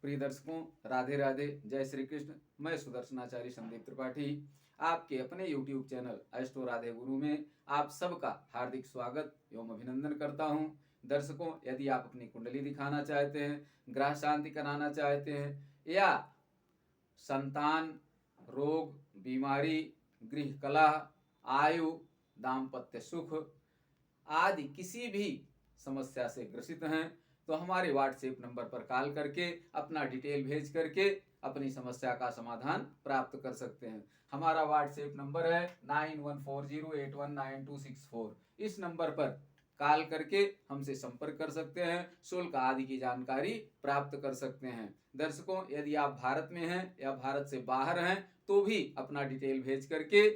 प्रिय दर्शकों, राधे राधे, जय श्री कृष्ण। मैं सुदर्शनाचार्य संदीप त्रिपाठी आपके अपने YouTube चैनल एस्ट्रो राधे गुरु में आप सबका हार्दिक स्वागत एवं अभिनंदन करता हूं। दर्शकों, यदि आप अपनी कुंडली दिखाना चाहते हैं, ग्रह शांति कराना चाहते हैं या संतान, रोग, बीमारी, गृह कलह, आयु, दाम्पत्य सुख आदि किसी भी समस्या से ग्रसित हैं तो हमारे व्हाट्सएप नंबर पर कॉल करके अपना डिटेल भेज करके अपनी समस्या का समाधान प्राप्त कर सकते हैं। हमारा व्हाट्सएप नंबर है 9140819264। इस नंबर पर कॉल करके हमसे संपर्क कर सकते हैं, शुल्क आदि की जानकारी प्राप्त कर सकते हैं। दर्शकों, यदि आप भारत में हैं या भारत से बाहर हैं तो भी अपना डिटेल भेज करके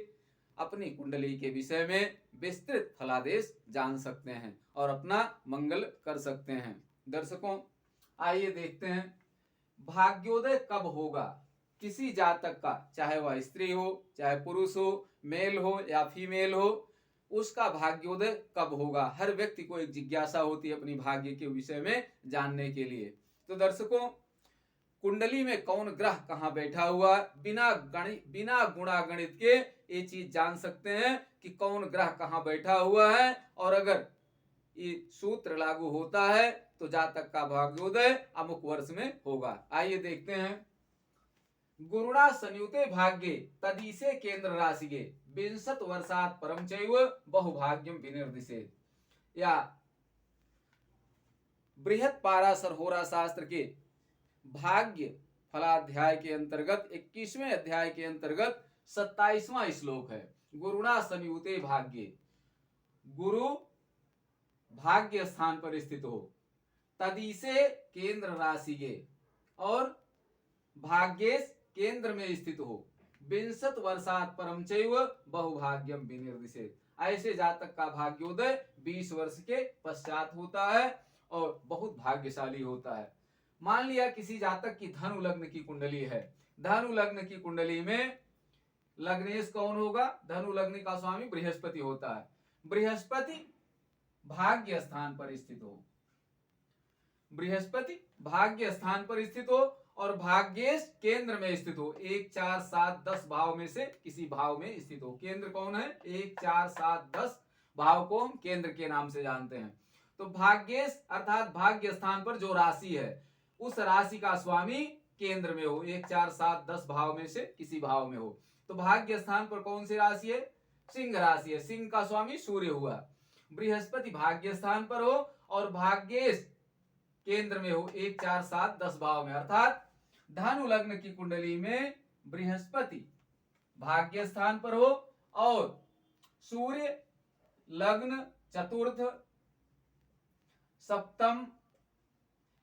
अपनी कुंडली के विषय में विस्तृत फलादेश जान सकते हैं और अपना मंगल कर सकते हैं। दर्शकों, आइए देखते हैं भाग्योदय कब होगा किसी जातक का, चाहे वह स्त्री हो, चाहे पुरुष हो, मेल हो या फीमेल हो, उसका भाग्योदय कब होगा। हर व्यक्ति को एक जिज्ञासा होती है अपनी भाग्य के विषय में जानने के लिए। तो दर्शकों, कुंडली में कौन ग्रह कहाँ बैठा हुआ, बिना गुणागणित के ये चीज जान सकते हैं कि कौन ग्रह कहाँ बैठा हुआ है, और अगर ये सूत्र लागू होता है तो जातक का भाग्योदय अमुक वर्ष में होगा। आइए देखते हैं। गुरुणा संयुते भाग्ये तदीसे केंद्र राशिगे विंशत वर्षात परम चैव बहुभाग्यम विनिर्दिशेत। या बृहत पाराशर होरा शास्त्र के भाग्य फलाध्याय के अंतर्गत 21वें अध्याय के अंतर्गत 27वां श्लोक है। गुरुणा संयुते भाग्ये, गुरु भाग्य स्थान पर स्थित हो, तदीसे केंद्र राशिगे और भाग्येश केंद्र में स्थित हो, विंशत वर्षात परम चैव बहुभाग्यम विनिर्दिशेत। ऐसे जातक का भाग्योदय 20 वर्ष के पश्चात होता है और बहुत भाग्यशाली होता है। मान लिया किसी जातक की धनु लग्न की कुंडली है, धनु लग्न की कुंडली में लग्नेश कौन होगा? धनु लग्न का स्वामी बृहस्पति होता है। बृहस्पति भाग्य स्थान पर स्थित हो, बृहस्पति भाग्य स्थान पर स्थित हो और भाग्येश केंद्र में स्थित हो, 1 4 7 10 भाव में से किसी भाव में स्थित हो। केंद्र कौन है? 1 4 7 10 भाव को हम केंद्र के नाम से जानते हैं। तो भाग्येश अर्थात भाग्य स्थान पर जो राशि है उस राशि का स्वामी केंद्र में हो, 1 4 7 10 भाव में से किसी भाव में हो। तो भाग्य स्थान पर कौन सी राशि है? सिंह राशि है। सिंह का स्वामी सूर्य हुआ। बृहस्पति भाग्य स्थान पर हो और भाग्येश केंद्र में हो, 1 4 7 10 भाव में, अर्थात धनु लग्न की कुंडली में बृहस्पति भाग्य स्थान पर हो और सूर्य लग्न चतुर्थ, सप्तम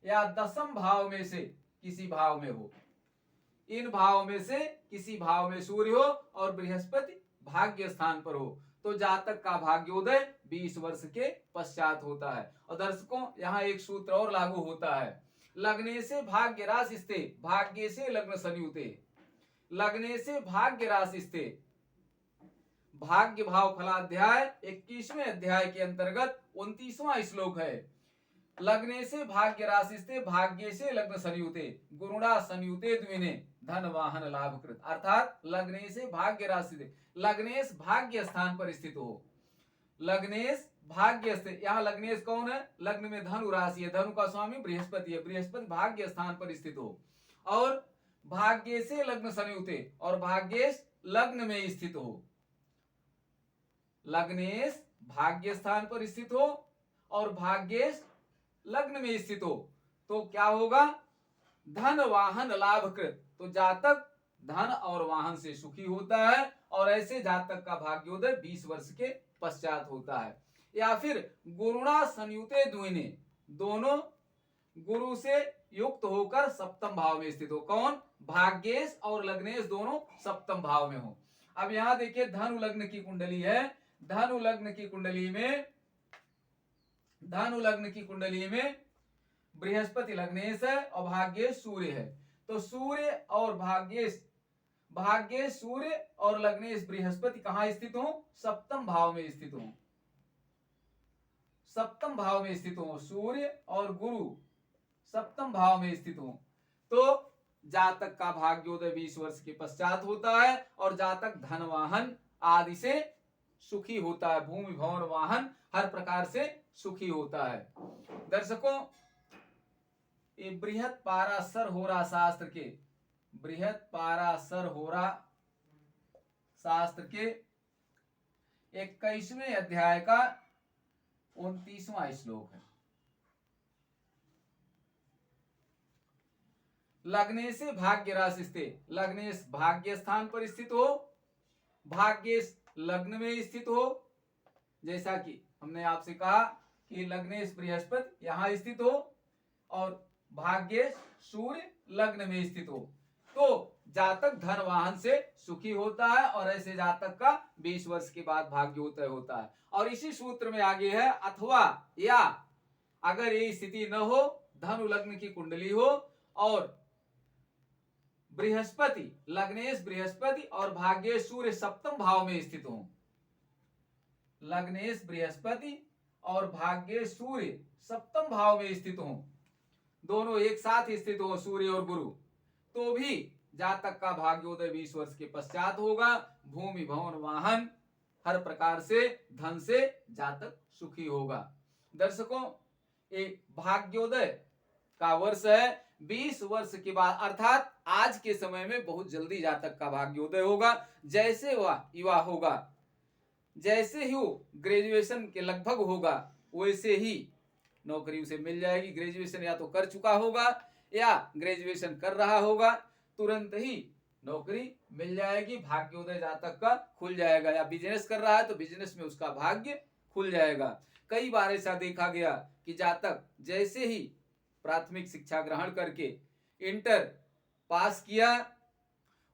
या दसम भाव में से किसी भाव में हो। इन भाव में से किसी भाव में सूर्य हो और बृहस्पति भाग्य स्थान पर हो तो जातक का भाग्योदय 20 वर्ष के पश्चात होता है। और दर्शकों, यहाँ एक सूत्र और लागू होता है। लग्ने से भाग्य राशि स्थे भाग्य से लग्न संयुते, लग्ने से भाग्य राशि स्थे भाग्य भाव फलाध्याय 21वें अध्याय के अंतर्गत 29वां श्लोक है। लग्ने से भाग्य राशि स्थे भाग्य से लग्न संयुते गुरुणा संयुते द्विने धन वाहन लाभ कृत। अर्थात लग्ने से भाग्य राशि से, लग्नेश भाग्य स्थान पर स्थित हो, लग्नेश भाग्य स्थित। यहाँ लग्नेश कौन है? लग्न में धनु राशि है, धनु का स्वामी बृहस्पति है, बृहस्पति भाग्य स्थान पर स्थित हो और भाग्य से लग्न संयुते और भाग्येश लग्न में स्थित हो। लग्नेश भाग्य स्थान पर स्थित हो और भाग्येश लग्न में स्थित हो तो क्या होगा? धन वाहन लाभ कृत। तो जातक धन और वाहन से सुखी होता है और ऐसे जातक का भाग्योदय 20 वर्ष के पश्चात होता है। या फिर गुरुणा संयुते द्विने, दोनों गुरु से युक्त होकर सप्तम भाव में स्थित हो। कौन? भाग्येश और लग्नेश दोनों सप्तम भाव में हो। अब यहां देखिए, धनु लग्न की कुंडली है, धनु लग्न की कुंडली में, धनु लग्न की कुंडली में बृहस्पति लग्नेश है और भाग्येश सूर्य है। तो सूर्य और भाग्येश, भाग्येश सूर्य और लग्नेश बृहस्पति कहां स्थित हो? सप्तम भाव में स्थित हो, सप्तम भाव में स्थित हो। सूर्य और गुरु सप्तम भाव में स्थित हो तो जातक का भाग्योदय 20 वर्ष के पश्चात होता है और जातक धन वाहन आदि से सुखी होता है, भूमि भवन वाहन हर प्रकार से सुखी होता है। दर्शकों, ये बृहत पाराशर होरा शास्त्र के, बृहत पाराशर होरा शास्त्र के 21वें अध्याय का 29वां श्लोक है। लग्नेश भाग्य राशि स्थित, लग्नेश भाग्य स्थान पर स्थित हो, भाग्येश लग्न में स्थित हो। जैसा कि हमने आपसे कहा कि लग्नेश बृहस्पति यहां स्थित हो और भाग्येश सूर्य लग्न में स्थित हो, तो जातक धन वाहन से सुखी होता है और ऐसे जातक का 20 वर्ष के बाद भाग्योदय होता है। और इसी सूत्र में आगे है अथवा या अगर ये स्थिति न हो, धनु लग्न की कुंडली हो और बृहस्पति, लग्नेश बृहस्पति और भाग्येश सूर्य सप्तम भाव में स्थित हो, लग्नेश बृहस्पति और भाग्येश सूर्य सप्तम भाव में स्थित हो, दोनों एक साथ स्थित हो सूर्य और गुरु, तो भी जातक का भाग्योदय 20 वर्ष के पश्चात होगा। भूमि भवन वाहन हर प्रकार से धन से जातक सुखी होगा। दर्शकों, एक भाग्योदय का वर्ष है 20 वर्ष के बाद, अर्थात आज के समय में बहुत जल्दी जातक का भाग्योदय होगा। जैसे वह युवा होगा, जैसे ही वो ग्रेजुएशन के लगभग होगा, वैसे ही नौकरी उसे मिल जाएगी। ग्रेजुएशन या तो कर चुका होगा या ग्रेजुएशन कर रहा होगा, तुरंत ही नौकरी मिल जाएगी, भाग्योदय जातक का खुल जाएगा। या बिजनेस कर रहा है तो बिजनेस में उसका भाग्य खुल जाएगा। कई बार ऐसा देखा गया कि जातक जैसे ही प्राथमिक शिक्षा ग्रहण करके इंटर पास किया,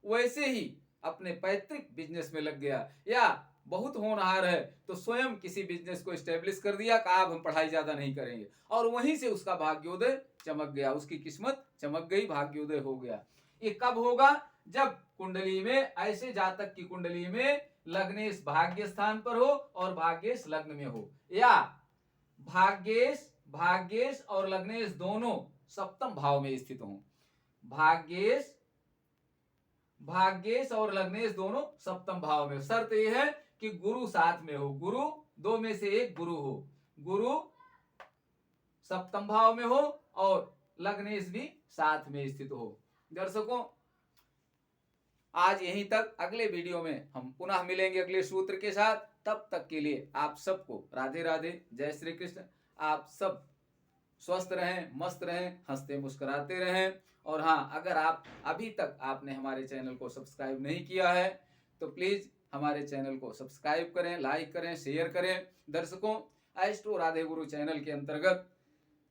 वैसे ही अपने पैतृक बिजनेस में लग गया, या बहुत होनहार है तो स्वयं किसी बिजनेस को एस्टेब्लिश कर दिया कि अब हम पढ़ाई ज्यादा नहीं करेंगे, और वहीं से उसका भाग्योदय चमक गया, उसकी किस्मत चमक गई, भाग्योदय हो गया। ये कब होगा? जब कुंडली में, ऐसे जातक की कुंडली में लग्नेश भाग्य स्थान पर हो और भाग्येश लग्न में हो, या भाग्येश और लग्नेश दोनों सप्तम भाव में स्थित हो। भाग्येश और लग्नेश दोनों सप्तम भाव में। शर्त यह है कि गुरु साथ में हो, गुरु दो में से एक गुरु हो, गुरु सप्तम भाव में हो और लग्नेश भी साथ में स्थित हो। दर्शकों, आज यहीं तक। अगले वीडियो में हम पुनः मिलेंगे अगले सूत्र के साथ। तब तक के लिए आप सबको राधे राधे, जय श्री कृष्ण। आप सब स्वस्थ रहें, मस्त रहें, हंसते मुस्कुराते रहें। और हाँ, अगर आप अभी तक आपने हमारे चैनल को सब्सक्राइब नहीं किया है तो प्लीज हमारे चैनल को सब्सक्राइब करें, लाइक करें, शेयर करें। दर्शकों, एस्ट्रो राधे गुरु चैनल के अंतर्गत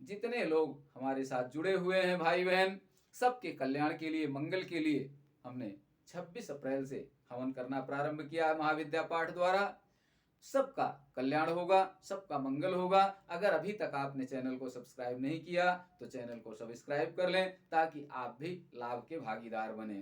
जितने लोग हमारे साथ जुड़े हुए हैं भाई बहन, सबके कल्याण के लिए, मंगल के लिए हमने 26 अप्रैल से हवन करना प्रारंभ किया है महाविद्या पाठ द्वारा। सबका कल्याण होगा, सबका मंगल होगा। अगर अभी तक आपने चैनल को सब्सक्राइब नहीं किया तो चैनल को सब्सक्राइब कर लें ताकि आप भी लाभ के भागीदार बने।